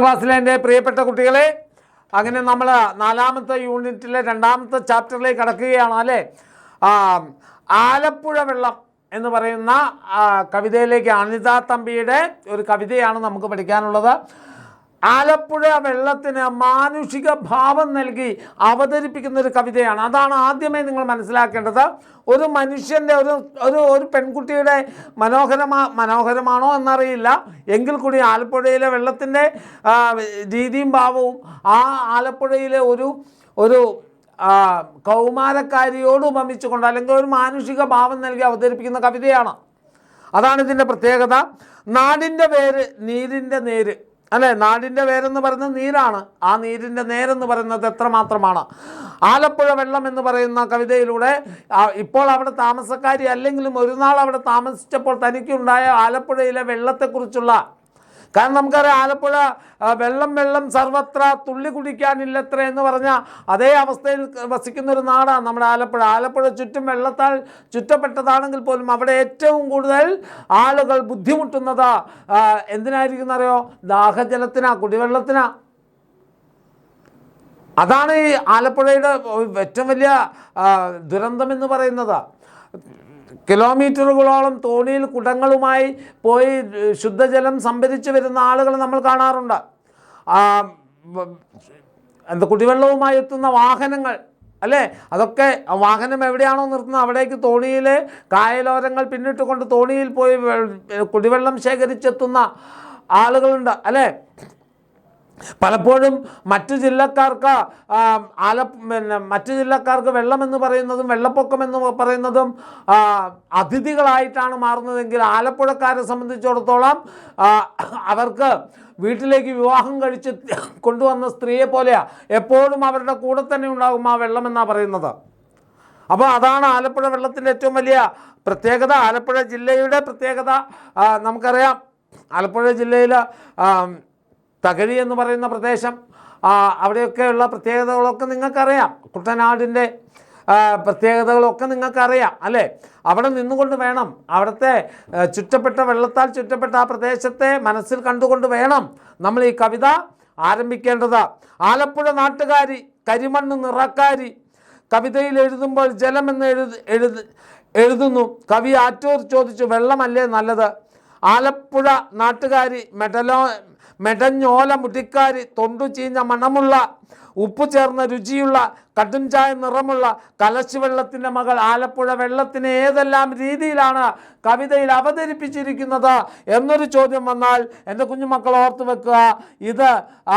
ക്ലാസ്സിലെ എൻ്റെ പ്രിയപ്പെട്ട കുട്ടികളെ, അങ്ങനെ നമ്മൾ 4ാമത്തെ യൂണിറ്റിലെ 2ാമത്തെ ചാപ്റ്ററിലേക്ക് കടക്കുകയാണ് അല്ലേ. ആലപ്പുഴ വെള്ളം എന്ന് പറയുന്ന കവിതയിലേക്ക് അനിത തമ്പിയുടെ ഒരു കവിതയാണ് നമുക്ക് പഠിക്കാനുള്ളത്. ആലപ്പുഴ വെള്ളത്തിന് മാനുഷിക ഭാവം നൽകി അവതരിപ്പിക്കുന്ന ഒരു കവിതയാണ്. അതാണ് ആദ്യമേ നിങ്ങൾ മനസ്സിലാക്കേണ്ടത്. ഒരു മനുഷ്യൻ്റെ ഒരു പെൺകുട്ടിയുടെ മനോഹരമാണോ എന്നറിയില്ല, എങ്കിൽ കൂടി ആലപ്പുഴയിലെ വെള്ളത്തിൻ്റെ രീതിയും ഭാവവും ആ ആലപ്പുഴയിലെ ഒരു കൗമാരക്കാരിയോട് ഉപമിച്ചുകൊണ്ട് അല്ലെങ്കിൽ ഒരു മാനുഷിക ഭാവം നൽകി അവതരിപ്പിക്കുന്ന കവിതയാണ്. അതാണ് ഇതിൻ്റെ പ്രത്യേകത. നാടിൻ്റെ വേര് നീരിൻ്റെ നേര് അല്ലേ. നാടിൻ്റെ വേരെന്ന് പറയുന്നത് നീരാണ്. ആ നീരിൻ്റെ നേരെന്ന് പറയുന്നത് എത്രമാത്രമാണ്. ആലപ്പുഴ വെള്ളം എന്ന് പറയുന്ന കവിതയിലൂടെ ഇപ്പോൾ അവിടെ താമസക്കാരി അല്ലെങ്കിലും ഒരു നാൾ അവിടെ താമസിച്ചപ്പോൾ തനിക്കുണ്ടായ ആലപ്പുഴയിലെ വെള്ളത്തെക്കുറിച്ചുള്ള, കാരണം നമുക്കറിയാം ആലപ്പുഴ വെള്ളം സർവത്ര തുള്ളി കുടിക്കാനില്ലത്ര എന്ന് പറഞ്ഞ അതേ അവസ്ഥയിൽ വസിക്കുന്നൊരു നാടാണ് നമ്മുടെ ആലപ്പുഴ. ആലപ്പുഴ ചുറ്റും വെള്ളത്താൽ ചുറ്റപ്പെട്ടതാണെങ്കിൽ പോലും അവിടെ ഏറ്റവും കൂടുതൽ ആളുകൾ ബുദ്ധിമുട്ടുന്നത് എന്തിനായിരിക്കും എന്നറിയോ? ദാഹജലത്തിനാ, കുടിവെള്ളത്തിനാ. അതാണ് ഈ ആലപ്പുഴയുടെ ഏറ്റവും വലിയ ദുരന്തമെന്ന് പറയുന്നത്. കിലോമീറ്ററുകളോളം തോണിയിൽ കുടങ്ങളുമായി പോയി ശുദ്ധജലം സംഭരിച്ച് വരുന്ന ആളുകൾ നമ്മൾ കാണാറുണ്ട്. കുടിവെള്ളവുമായി എത്തുന്ന വാഹനങ്ങൾ അല്ലേ, അതൊക്കെ വാഹനം എവിടെയാണോ നിർത്തുന്നത് അവിടേക്ക് തോണിയിൽ കായലോരങ്ങൾ പിന്നിട്ടുകൊണ്ട് തോണിയിൽ പോയി കുടിവെള്ളം ശേഖരിച്ചെത്തുന്ന ആളുകളുണ്ട് അല്ലേ. പലപ്പോഴും മറ്റു ജില്ലക്കാർക്ക് മറ്റു ജില്ലക്കാർക്ക് വെള്ളമെന്ന് പറയുന്നതും വെള്ളപ്പൊക്കമെന്ന് പറയുന്നതും അതിഥികളായിട്ടാണ് മാറുന്നതെങ്കിൽ ആലപ്പുഴക്കാരെ സംബന്ധിച്ചിടത്തോളം അവർക്ക് വീട്ടിലേക്ക് വിവാഹം കഴിച്ച് കൊണ്ടുവന്ന സ്ത്രീയെ പോലെയാണ്, എപ്പോഴും അവരുടെ കൂടെ തന്നെ ഉണ്ടാകും ആ വെള്ളമെന്നാണ് പറയുന്നത്. അപ്പോൾ അതാണ് ആലപ്പുഴ വെള്ളത്തിൻ്റെ ഏറ്റവും വലിയ പ്രത്യേകത. ആലപ്പുഴ ജില്ലയുടെ പ്രത്യേകത നമുക്കറിയാം. ആലപ്പുഴ ജില്ലയിൽ തകഴി എന്ന് പറയുന്ന പ്രദേശം, അവിടെയൊക്കെയുള്ള പ്രത്യേകതകളൊക്കെ നിങ്ങൾക്കറിയാം. കുട്ടനാടിൻ്റെ പ്രത്യേകതകളൊക്കെ നിങ്ങൾക്കറിയാം അല്ലേ. അവിടെ നിന്നുകൊണ്ട് വേണം, അവിടുത്തെ ചുറ്റപ്പെട്ട വെള്ളത്താൽ ചുറ്റപ്പെട്ട ആ പ്രദേശത്തെ മനസ്സിൽ കണ്ടുകൊണ്ട് വേണം നമ്മൾ ഈ കവിത ആരംഭിക്കേണ്ടത്. ആലപ്പുഴ നാട്ടുകാരി കരിമണ്ണ് നിറക്കാരി കവിതയിൽ എഴുതുമ്പോൾ ജലമെന്ന് എഴുതുന്നു. കവി ആറ്റൂർ ചോദിച്ചു വെള്ളമല്ലേ നല്ലത്. ആലപ്പുഴ നാട്ടുകാരി മെടഞ്ഞോല മുടിക്കാരി തൊണ്ടു ചീഞ്ഞ മണമുള്ള ഉപ്പു ചേർന്ന രുചിയുള്ള കടും ചായ നിറമുള്ള കലശ് വെള്ളത്തിൻ്റെ മകൾ ആലപ്പുഴ വെള്ളത്തിനെ ഏതെല്ലാം രീതിയിലാണ് കവിതയിൽ അവതരിപ്പിച്ചിരിക്കുന്നത് എന്നൊരു ചോദ്യം വന്നാൽ എൻ്റെ കുഞ്ഞുമക്കൾ ഓർത്തു വെക്കുക, ഇത്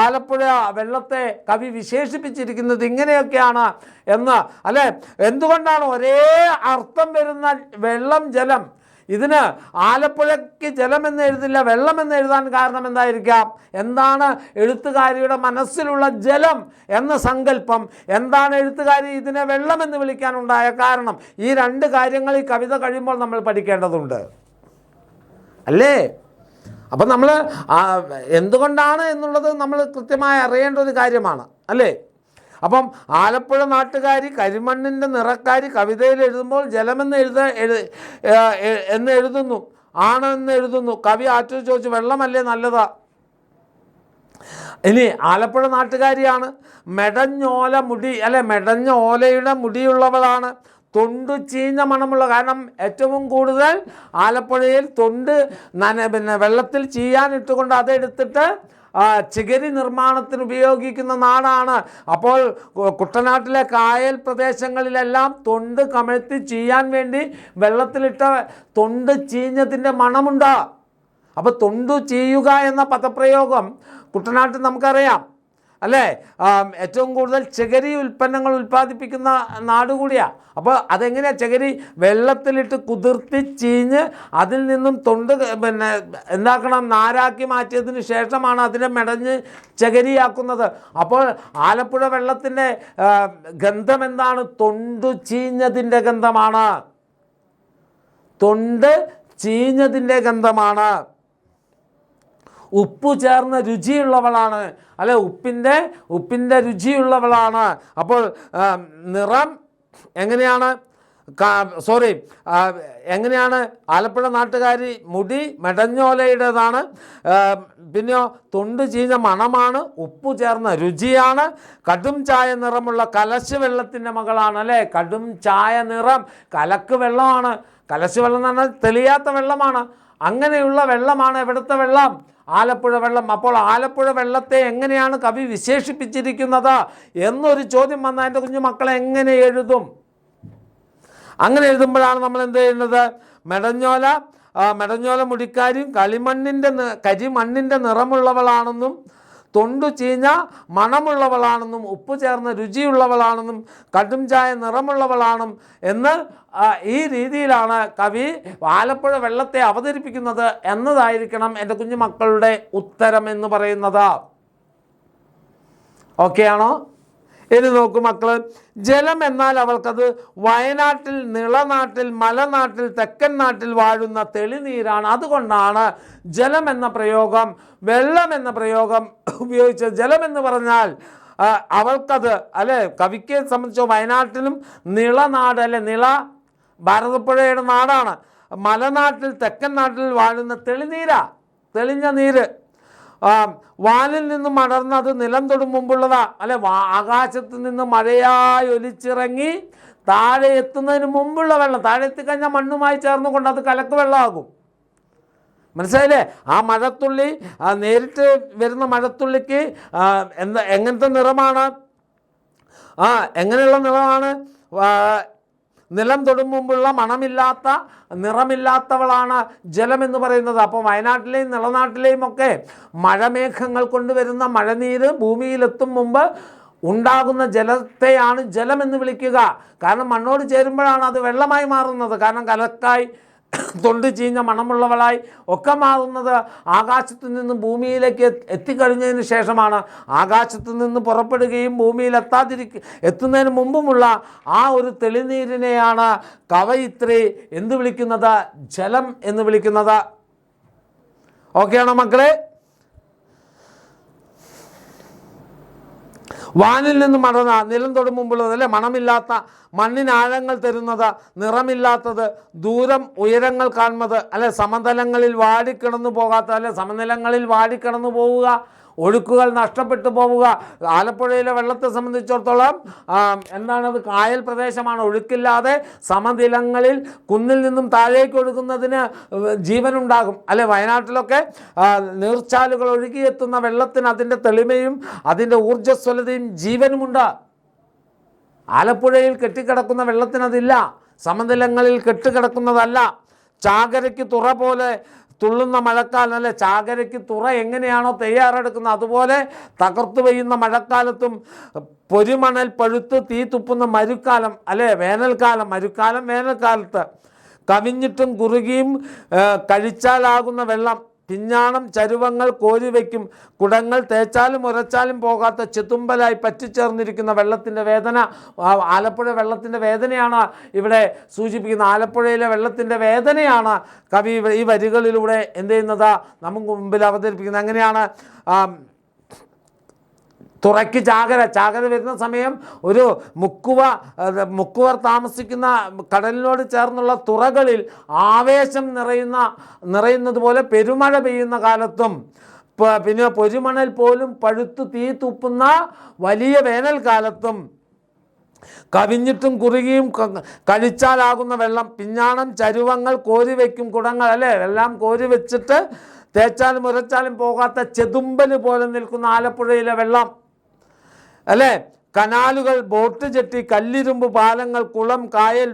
ആലപ്പുഴ വെള്ളത്തെ കവി വിശേഷിപ്പിച്ചിരിക്കുന്നത് ഇങ്ങനെയൊക്കെയാണ് എന്ന് അല്ലേ. എന്തുകൊണ്ടാണ് ഒരേ അർത്ഥം വരുന്ന വെള്ളം ജലം, ഇതിന് ആലപ്പുഴയ്ക്ക് ജലമെന്ന് എഴുതില്ല വെള്ളമെന്ന് എഴുതാൻ കാരണം എന്തായിരിക്കാം? എന്താണ് എഴുത്തുകാരിയുടെ മനസ്സിലുള്ള ജലം എന്ന സങ്കല്പം? എന്താണ് എഴുത്തുകാരി ഇതിനെ വെള്ളമെന്ന് വിളിക്കാനുണ്ടായ കാരണം? ഈ രണ്ട് കാര്യങ്ങൾ ഈ കവിത കഴിയുമ്പോൾ നമ്മൾ പഠിക്കേണ്ടതുണ്ട് അല്ലേ. അപ്പം നമ്മൾ എന്തുകൊണ്ടാണ് എന്നുള്ളത് നമ്മൾ കൃത്യമായി അറിയേണ്ട ഒരു കാര്യമാണ് അല്ലേ. അപ്പം ആലപ്പുഴ നാട്ടുകാരി കരിമണ്ണിൻ്റെ നിറക്കാരി കവിതയിൽ എഴുതുമ്പോൾ ജലമെന്ന് എഴുതുന്നു, ആണെന്ന് എഴുതുന്നു. കവി ആറ്റൂർ ചോദിച്ചു വെള്ളമല്ലേ നല്ലതാ. ഇനി ആലപ്പുഴ നാട്ടുകാരിയാണ്, മെടഞ്ഞോല മുടി അല്ലെ, മെടഞ്ഞ ഓലയുടെ മുടിയുള്ളവളാണ്, തൊണ്ട് ചീഞ്ഞ മണമുള്ള, കാരണം ഏറ്റവും കൂടുതൽ ആലപ്പുഴയിൽ തൊണ്ട് വെള്ളത്തിൽ ചീയാനിട്ടുകൊണ്ട് അതെടുത്തിട്ട് ചിഗരി നിർമ്മാണത്തിന് ഉപയോഗിക്കുന്ന നാടാണ്. അപ്പോൾ കുട്ടനാട്ടിലെ കായൽ പ്രദേശങ്ങളിലെല്ലാം തൊണ്ട് കമഴ്ത്തി ചെയ്യാൻ വേണ്ടി വെള്ളത്തിലിട്ട തൊണ്ട് ചീഞ്ഞതിൻ്റെ മണമുണ്ട്. അപ്പോൾ തൊണ്ടു ചെയ്യുക എന്ന പദപ്രയോഗം കുട്ടനാട്ടിൽ നമുക്കറിയാം അല്ലേ. ഏറ്റവും കൂടുതൽ ചകിരി ഉൽപ്പന്നങ്ങൾ ഉൽപ്പാദിപ്പിക്കുന്ന നാട് കൂടിയാണ്. അപ്പോൾ അതെങ്ങനെയാണ്? ചകിരി വെള്ളത്തിലിട്ട് കുതിർത്തി ചീഞ്ഞ് അതിൽ നിന്നും തൊണ്ട് എന്താക്കണം, നാരാക്കി മാറ്റിയതിന് ശേഷമാണ് അതിനെ മെടഞ്ഞ് ചകിരിയാക്കുന്നത്. അപ്പോൾ ആലപ്പുഴ വെള്ളത്തിൻ്റെ ഗന്ധം എന്താണ്? തൊണ്ടു ചീഞ്ഞതിൻ്റെ ഗന്ധമാണ്. തൊണ്ട് ചീഞ്ഞതിൻ്റെ ഗന്ധമാണ്. ഉപ്പു ചേർന്ന രുചിയുള്ളവളാണ് അല്ലെ, ഉപ്പിൻ്റെ രുചിയുള്ളവളാണ്. അപ്പോൾ നിറം എങ്ങനെയാണ്? സോറി എങ്ങനെയാണ് ആലപ്പുഴ നാട്ടുകാരി മുടി മെടഞ്ഞോലയുടേതാണ്, പിന്നെയോ തൊണ്ട് ചീഞ്ഞ മണമാണ്, ഉപ്പു ചേർന്ന രുചിയാണ്, കടും ചായ നിറമുള്ള കലശ് വെള്ളത്തിൻ്റെ മകളാണ്. അല്ലേ, കടും ചായ നിറം, കലക്ക് വെള്ളമാണ്. കലശ് വെള്ളം എന്ന് പറഞ്ഞാൽ തെളിയാത്ത വെള്ളമാണ്. അങ്ങനെയുള്ള വെള്ളമാണ് എവിടുത്തെ വെള്ളം? ആലപ്പുഴ വെള്ളം. അപ്പോൾ ആലപ്പുഴ വെള്ളത്തെ എങ്ങനെയാണ് കവി വിശേഷിപ്പിച്ചിരിക്കുന്നത് എന്നൊരു ചോദ്യം വന്നാൽ എൻ്റെ കുഞ്ഞു മക്കളെ എങ്ങനെ എഴുതും? അങ്ങനെ എഴുതുമ്പോഴാണ് നമ്മൾ എന്ത് ചെയ്യുന്നത്? മെടഞ്ഞോല മുടിക്കാരിയും കരിമണ്ണിൻ്റെ നിറമുള്ളവളാണെന്നും തൊണ്ടു ചീഞ്ഞ മണമുള്ളവളാണെന്നും ഉപ്പ് ചേർന്ന രുചിയുള്ളവളാണെന്നും കടും ചായ നിറമുള്ളവളാണെന്നും എന്ന് ഈ രീതിയിലാണ് കവി ആലപ്പുഴ വെള്ളത്തെ അവതരിപ്പിക്കുന്നത് എന്നതായിരിക്കണം എൻ്റെ കുഞ്ഞു മക്കളുടെ ഉത്തരം എന്ന് പറയുന്നത്. ഓക്കെ ആണോ? ഇനി നോക്കൂ മക്കൾ, ജലം എന്നാൽ അവൾക്കത് വയനാട്ടിൽ, നിളനാട്ടിൽ, മലനാട്ടിൽ, തെക്കൻ നാട്ടിൽ വാഴുന്ന തെളിനീരാണ്. അതുകൊണ്ടാണ് ജലം എന്ന പ്രയോഗം, വെള്ളം എന്ന പ്രയോഗം ഉപയോഗിച്ചത്. ജലം എന്ന് പറഞ്ഞാൽ അവൾക്കത്, അല്ലെ, കവിക്ക് സംബന്ധിച്ചോ വയനാട്ടിലും നിളനാട്, അല്ലെ, നിള ഭാരതപ്പുഴയുടെ നാടാണ്. മലനാട്ടിൽ, തെക്കൻ നാട്ടിൽ വാഴുന്ന തെളിനീരാ, തെളിഞ്ഞ നീര്. വാനിൽ നിന്നും മടർന്നത് നിലം തൊടും മുമ്പുള്ളതാ, അല്ലെ, ആകാശത്ത് നിന്ന് മഴയായി ഒലിച്ചിറങ്ങി താഴെ എത്തുന്നതിന് മുമ്പുള്ള വെള്ളം. താഴെ എത്തിക്കഴിഞ്ഞാൽ മണ്ണുമായി ചേർന്നുകൊണ്ട് അത് കലക്ക് വെള്ളമാകും. മനസ്സിലായില്ലേ? ആ മഴത്തുള്ളി, നേരിട്ട് വരുന്ന മഴത്തുള്ളിക്ക് എങ്ങനത്തെ നിറമാണ്? എങ്ങനെയുള്ള നിറമാണ്? നിലം തൊടും മുമ്പുള്ള മണമില്ലാത്ത, നിറമില്ലാത്തവളാണ് ജലം എന്ന് പറയുന്നത്. അപ്പോൾ വയനാട്ടിലെയും നിളനാട്ടിലെയും ഒക്കെ മഴമേഘങ്ങൾ കൊണ്ടുവരുന്ന മഴനീര് ഭൂമിയിലെത്തും മുമ്പ് ഉണ്ടാകുന്ന ജലത്തെയാണ് ജലം എന്ന് വിളിക്കുക. കാരണം മണ്ണോട് ചേരുമ്പോഴാണ് അത് വെള്ളമായി മാറുന്നത്. കാരണം കലക്കായി, തൊണ്ട് ചീഞ്ഞ മണമുള്ളവളായി ഒക്കെ മാറുന്നത് ആകാശത്തു നിന്ന് ഭൂമിയിലേക്ക് എത്തിക്കഴിഞ്ഞതിന് ശേഷമാണ്. ആകാശത്തു നിന്ന് പുറപ്പെടുകയും ഭൂമിയിൽ എത്തുന്നതിന് മുമ്പുമുള്ള ആ ഒരു തെളിനീരിനെയാണ് കവയിത്രി എന്ത് വിളിക്കുന്നത്? ജലം എന്ന് വിളിക്കുന്നത്. ഓക്കെയാണോ മക്കളെ? വാനിൽ നിന്ന് മടർന്ന, നിലം തൊടും മുമ്പുള്ളത്, അല്ലെ, മണമില്ലാത്ത, മണ്ണിന് ആഴങ്ങൾ തരുന്നത്, നിറമില്ലാത്തത്, ദൂരം ഉയരങ്ങൾ കാണുന്നത്, അല്ലെ, സമതലങ്ങളിൽ വാടിക്കിടന്നു പോകാത്ത, അല്ലെ, സമനിലങ്ങളിൽ വാടിക്കിടന്നു പോവുക, ഒഴുക്കുകൾ നഷ്ടപ്പെട്ടു പോവുക. ആലപ്പുഴയിലെ വെള്ളത്തെ സംബന്ധിച്ചിടത്തോളം എന്താണത്? കായൽ പ്രദേശമാണ്. ഒഴുക്കില്ലാതെ സമനിലങ്ങളിൽ കുന്നിൽ നിന്നും താഴേക്ക് ഒഴുകുന്നതിന് ജീവനുണ്ടാകും, അല്ലെ. വയനാട്ടിലൊക്കെ നീർച്ചാലുകൾ ഒഴുകിയെത്തുന്ന വെള്ളത്തിന് അതിൻ്റെ തെളിമയും അതിൻ്റെ ഊർജ്ജസ്വലതയും ജീവനുമുണ്ട്. ആലപ്പുഴയിൽ കെട്ടിക്കിടക്കുന്ന വെള്ളത്തിനതില്ല. സമനിലങ്ങളിൽ കെട്ടിക്കിടക്കുന്നതല്ല. ചാകരയ്ക്ക് തുറ പോലെ തുള്ളുന്ന മഴക്കാലം, അല്ലെ, ചാകരയ്ക്ക് തുറ എങ്ങനെയാണോ തയ്യാറെടുക്കുന്നത് അതുപോലെ തകർത്തു പെയ്യുന്ന മഴക്കാലത്തും പൊരിമണൽ പഴുത്ത് തീ തുപ്പുന്ന മരുക്കാലം, അല്ലെ, വേനൽക്കാലം, മരുക്കാലം വേനൽക്കാലത്ത് കവിഞ്ഞിട്ടും കുറുകിയും കഴിച്ചാലാകുന്ന വെള്ളം, പിഞ്ഞാണം ചരുവങ്ങൾ കോരിവെക്കും, കുടങ്ങൾ തേച്ചാലും ഉരച്ചാലും പോകാത്ത ചെത്തുമ്പലായി പറ്റിച്ചേർന്നിരിക്കുന്ന വെള്ളത്തിൻ്റെ വേദന. ആലപ്പുഴ വെള്ളത്തിൻ്റെ വേദനയാണ് ഇവിടെ സൂചിപ്പിക്കുന്നത്. ആലപ്പുഴയിലെ വെള്ളത്തിൻ്റെ വേദനയാണ് കവി ഈ വരികളിലൂടെ എന്ത് ചെയ്യുന്നത്? നമുക്ക് മുമ്പിൽ അവതരിപ്പിക്കുന്നത്. അങ്ങനെയാണ് തുറയ്ക്ക് ചാകര വരുന്ന സമയം ഒരു മുക്കുവർ താമസിക്കുന്ന കടലിനോട് ചേർന്നുള്ള തുറകളിൽ ആവേശം നിറയുന്നത് പോലെ പെരുമഴ പെയ്യുന്ന കാലത്തും പിന്നെ പൊരിമണൽ പോലും പഴുത്തു തീ തുപ്പുന്ന വലിയ വേനൽക്കാലത്തും കവിഞ്ഞിട്ടും കുറുകിയും കഴിച്ചാലാകുന്ന വെള്ളം, പിഞ്ഞാണം ചരുവങ്ങൾ കോരിവെക്കും കുടങ്ങൾ, അല്ലേ, എല്ലാം കോരി വെച്ചിട്ട് തേച്ചാലും ഉരച്ചാലും പോകാത്ത ചെതുമ്പല് പോലെ നിൽക്കുന്ന ആലപ്പുഴയിലെ വെള്ളം, അല്ലേ, കനാലുകൾ, ബോട്ട് ജെട്ടി, കല്ലിരുമ്പ് പാലങ്ങൾ, കുളം, കായൽ,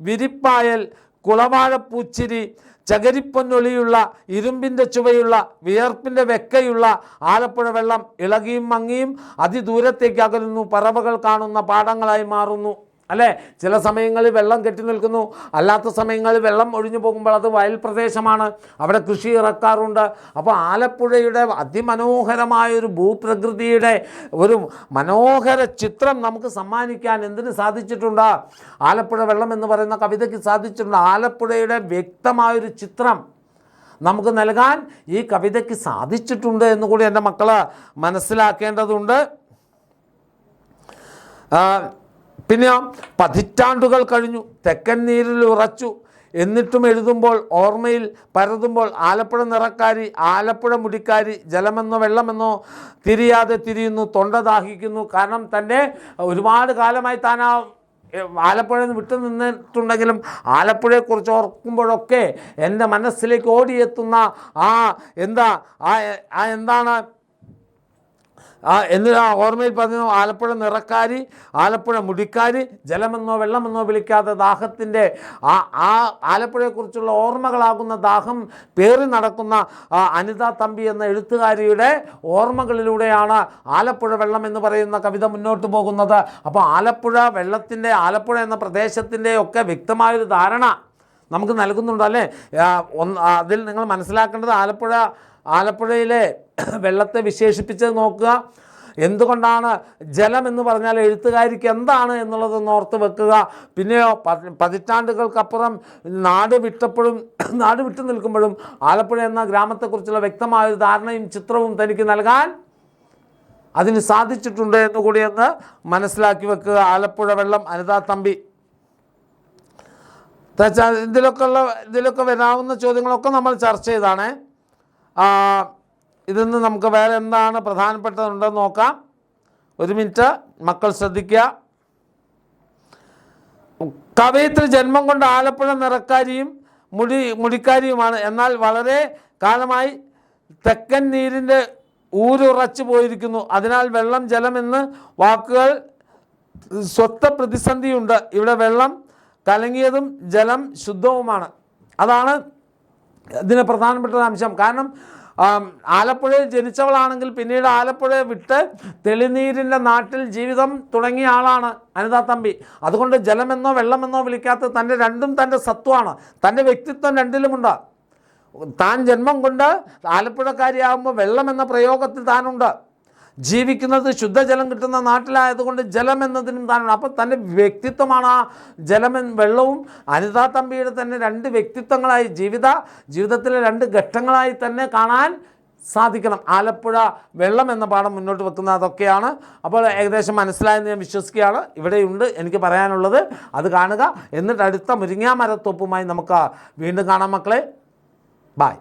വിരിപ്പായൽ, കുളവാഴപ്പൂച്ചിരി, ചകരിപ്പൊന്നൊളിയുള്ള, ഇരുമ്പിൻ്റെ ചുവയുള്ള, വിയർപ്പിൻ്റെ വെക്കയുള്ള ആലപ്പുഴ വെള്ളം ഇളകിയും മങ്ങിയും അതിദൂരത്തേക്ക് അകലുന്നു, പറവകൾ കാണുന്ന പാടങ്ങളായി മാറുന്നു, അല്ലേ. ചില സമയങ്ങളിൽ വെള്ളം കെട്ടി നിൽക്കുന്നു, അല്ലാത്ത സമയങ്ങളിൽ വെള്ളം ഒഴിഞ്ഞു പോകുമ്പോൾ അത് വയൽ പ്രദേശമാണ്, അവിടെ കൃഷി ഇറക്കാറുണ്ട്. അപ്പോൾ ആലപ്പുഴയുടെ അതിമനോഹരമായൊരു ഭൂപ്രകൃതിയുടെ ഒരു മനോഹര ചിത്രം നമുക്ക് സമ്മാനിക്കാൻ എന്തിന് സാധിച്ചിട്ടുണ്ട്? ആലപ്പുഴ വെള്ളം എന്ന് പറയുന്ന കവിതയ്ക്ക് സാധിച്ചിട്ടുണ്ട്. ആലപ്പുഴയുടെ വ്യക്തമായൊരു ചിത്രം നമുക്ക് നൽകാൻ ഈ കവിതയ്ക്ക് സാധിച്ചിട്ടുണ്ട് എന്നുകൂടി എൻ്റെ മക്കൾ മനസ്സിലാക്കേണ്ടതുണ്ട്. പിന്നെ പതിറ്റാണ്ടുകൾ കഴിഞ്ഞു, തെക്കൻ നീരിൽ ഉറച്ചു, എന്നിട്ടും എഴുതുമ്പോൾ ഓർമ്മയിൽ പരതുമ്പോൾ ആലപ്പുഴ നിറക്കാരി, ആലപ്പുഴ മുടിക്കാരി, ജലമെന്നോ വെള്ളമെന്നോ തിരിയാതെ തിരിയുന്നു, തൊണ്ട ദാഹിക്കുന്നു. കാരണം തന്നെ ഒരുപാട് കാലമായി താൻ ആ ആലപ്പുഴയിൽ നിന്ന് വിട്ടു നിന്നിട്ടുണ്ടെങ്കിലും ആലപ്പുഴയെക്കുറിച്ച് ഓർക്കുമ്പോഴൊക്കെ എൻ്റെ മനസ്സിലേക്ക് ഓടിയെത്തുന്ന എന്താണ് എന്ന് ഓർമ്മയിൽ പറഞ്ഞു. ആലപ്പുഴ നിറക്കാരി, ആലപ്പുഴ മുടിക്കാരി, ജലമെന്നോ വെള്ളമെന്നോ വിളിക്കാതെ ദാഹത്തിൻ്റെ ആ ആലപ്പുഴയെക്കുറിച്ചുള്ള ഓർമ്മകളാകുന്ന ദാഹം പേറി നടക്കുന്ന അനിത തമ്പി എന്ന എഴുത്തുകാരിയുടെ ഓർമ്മകളിലൂടെയാണ് ആലപ്പുഴ വെള്ളം എന്ന് പറയുന്ന കവിത മുന്നോട്ട് പോകുന്നത്. അപ്പോൾ ആലപ്പുഴ വെള്ളത്തിൻ്റെ, ആലപ്പുഴ എന്ന പ്രദേശത്തിൻ്റെ ഒക്കെ വ്യക്തമായൊരു ധാരണ നമുക്ക് നൽകുന്നുണ്ട് അല്ലേ. അതിൽ നിങ്ങൾ മനസ്സിലാക്കേണ്ടത് ആലപ്പുഴയിലെ വെള്ളത്തെ വിശേഷിപ്പിച്ചത് നോക്കുക. എന്തുകൊണ്ടാണ് ജലം എന്ന് പറഞ്ഞാൽ എഴുത്തുകാരിക്ക് എന്താണ് എന്നുള്ളതൊന്ന് ഓർത്ത് വെക്കുക. പിന്നെയോ പതിറ്റാണ്ടുകൾക്കപ്പുറം നാട് വിട്ടു നിൽക്കുമ്പോഴും ആലപ്പുഴ എന്ന ഗ്രാമത്തെക്കുറിച്ചുള്ള വ്യക്തമായൊരു ധാരണയും ചിത്രവും തനിക്ക് നൽകാൻ അതിന് സാധിച്ചിട്ടുണ്ട് എന്നുകൂടിയെന്ന് മനസ്സിലാക്കി വെക്കുക. ആലപ്പുഴ വെള്ളം, അനിത തമ്പി. ഇതിലൊക്കെ വരാവുന്ന ചോദ്യങ്ങളൊക്കെ നമ്മൾ ചർച്ച ചെയ്താണ്. ഇതിന്ന് നമുക്ക് വേറെ എന്താണ് പ്രധാനപ്പെട്ടതുണ്ടെന്ന് നോക്കാം. ഒരു മിനിറ്റ് മക്കൾ ശ്രദ്ധിക്കുക. കവയിത്രി ജന്മം കൊണ്ട് ആലപ്പുഴ നിറക്കാരിയും മുടിക്കാരിയുമാണ്. എന്നാൽ വളരെ കാലമായി തെക്കൻ നീരിൻ്റെ ഊരുറച്ചു പോയിരിക്കുന്നു. അതിനാൽ വെള്ളം, ജലം എന്ന് വാക്കുകൾ സ്വത്ത പ്രതിസന്ധിയുണ്ട്. ഇവിടെ വെള്ളം കലങ്ങിയതും ജലം ശുദ്ധവുമാണ്. അതാണ് ഇതിന് പ്രധാനപ്പെട്ട അംശം. കാരണം ആലപ്പുഴയിൽ ജനിച്ചവളാണെങ്കിൽ പിന്നീട് ആലപ്പുഴയെ വിട്ട് തെളിനീരിൻ്റെ നാട്ടിൽ ജീവിതം തുടങ്ങിയ ആളാണ് അനിത തമ്പി. അതുകൊണ്ട് ജലമെന്നോ വെള്ളമെന്നോ വിളിക്കാത്ത തൻ്റെ സത്വമാണ്, തൻ്റെ വ്യക്തിത്വം രണ്ടിലുമുണ്ട്. താൻ ജന്മം കൊണ്ട് ആലപ്പുഴക്കാരിയാകുമ്പോൾ വെള്ളം എന്ന പ്രയോഗത്തിൽ താനുണ്ട്. ജീവിക്കുന്നത് ശുദ്ധജലം കിട്ടുന്ന നാട്ടിലായതുകൊണ്ട് ജലം എന്നതിനും താനുണ്ട്. അപ്പോൾ തൻ്റെ വ്യക്തിത്വമാണ് ആ വെള്ളവും. അനിത തമ്പിയുടെ തന്നെ രണ്ട് വ്യക്തിത്വങ്ങളായി ജീവിതത്തിലെ രണ്ട് ഘട്ടങ്ങളായി തന്നെ കാണാൻ സാധിക്കണം. ആലപ്പുഴ വെള്ളം എന്ന പാഠം മുന്നോട്ട് വെക്കുന്ന അതൊക്കെയാണ്. അപ്പോൾ ഏകദേശം മനസ്സിലായെന്ന് ഞാൻ വിശ്വസിക്കുകയാണ്. ഇവിടെയുണ്ട് എനിക്ക് പറയാനുള്ളത്, അത് കാണുക. എന്നിട്ട് അടുത്ത മുരിങ്ങാമരത്തോപ്പുമായി നമുക്ക് വീണ്ടും കാണാം മക്കളെ. ബായ്.